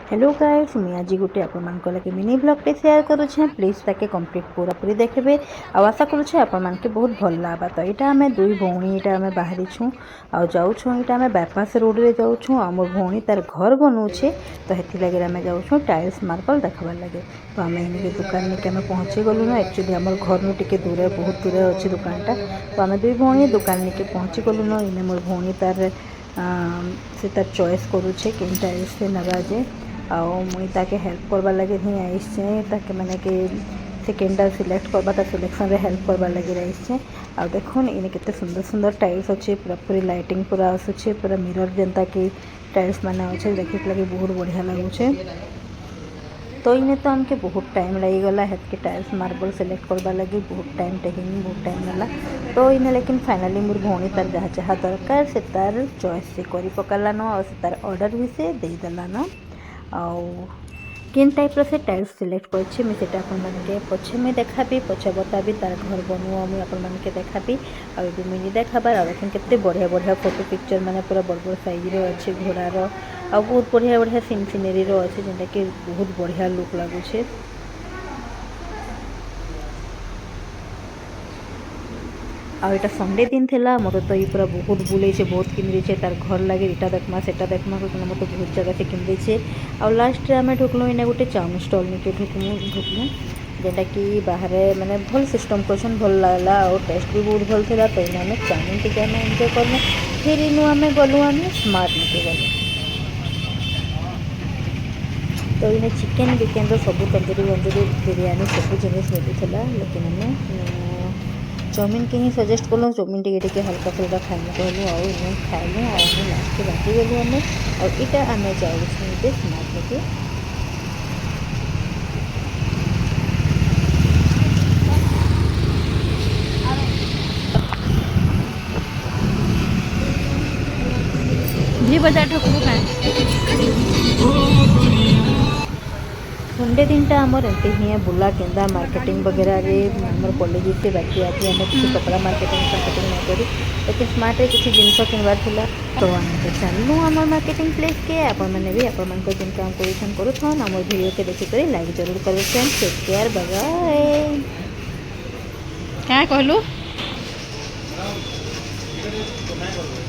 Hello guys, मुझे आज गोटे आपण लगे मिनी ब्लॉगटे शेयर करुचे। प्लीज ताके कंप्लीट पूरा पूरी देखबे। आशा करुचे आपण मानके बहुत भल लगा। तो यहाँ आम दुई भौणी यहाँ आम बाहरी छूँ आउ यहाँ बाईपास रोड रे जाऊँ। आम भौणी तार घर बनाऊे तो हेती लगे आम जाऊँ टाइल्स मार्बल देखबार लगे। तो आम इनके दुकान निके आम पहुँची गलुन। एक्चुअली आम घर नु टिके दूर बहुत दूर अच्छे दुकानटा। तो आम दुई भौणी दुकान निके पहुँची गलुन। इन मोर भौणी तार से तार चॉइस करुचे कि टाइल्स से नवा जे मुई ताके हेल्प करवा लगे ही आइसे ताके मैंने कि सेकेंडा सिलेक्ट करवा ता सिलेक्शन रे हेल्प करवा लगे आइसे। आ देखुन इन केते सुंदर सुंदर टाइल्स अच्छे पूरा पूरी लाइटिंग पूरा आसुचे पूरा मिरर जनता कि टाइल्स माने अच्छे देखे लगे बहुत बढ़िया लगुचे। तो इने तो हमके बहुत टाइम लगी गला हेत के टाइल्स मार्बल सिलेक्ट करवा लगे बहुत टाइम टेकिंग बहुत टाइम गला। तो इने लेकिन फाइनली मोर भौणी तार जहाँ जहाँ दरकार से तार चॉइस से करी पकालान और से तार ऑर्डर भी से दे देलान। आउ किन टाइप से टाइल्स सिलेक्ट करछे मैं सेटा अपन मानके पछे मैं देखाबी पछे बताबी तार घर बनवा मुझे अपन मानके देखाबी। आ मिनी देखाबार आ देखन केते बढ़िया बढ़िया फोटो पिक्चर माने पूरा बड़ बड़ साइज रो अच्छे घोड़ार आ बहुत बढ़िया बढ़िया सीन सीनेरी रो अच्छे जेनटा कि बहुत बढ़िया लुक लागुछे। आ यहाँ संडे दिन थिला मत तो ये पूरा बहुत बुले बहुत किन तार घर लगे इटा देखमा सेटा देखमा कहना मत बहुत जगह से किन देछे। आ लास्ट रे आम ढुकलु इना गोटे चाउमिन स्टॉल निके ढुकलु जेटा कि बाहर माने भल सिस्टम क्वेश्चन भल लागला और टेस्ट भी बहुत भल थिला। तो इना आम चाउमिन टिके आम एंजॉय करलु। फिर इनु आम गलु आम स्मार्ट निके गलु। तो इने चिकेन विकेन सब तंदूरी वंदूरी बिरयानी सब जिनिस मिलूला लेकिन आम चाउमिन के ही सजेस्ट कलु। चाउमिन टे हल्का फुल्का खाइलु कहलु आउ खाइलु आउ लास्ट बाकी गलु आम और इटा आम जाऊँ स्मार्ट लेके। भी बजार ठकुर संडे दिन टा आमर एमती ही बुला केंदा मार्केटिंग वगैरह रे आमर कॉलेज से बाकी आज आम किसी कपड़ा मार्केटिंग नहीं करी लेकिन स्मार्ट रे किसी जिनस किनबार थिला। तो आम चलू आम मार्केटिंग प्लेस के आपण मैंने भी आपण मान जिन काम करुन आम वीडियो के देखिक लाइक जरूर करें। Friends take care bye. क्या कहलु।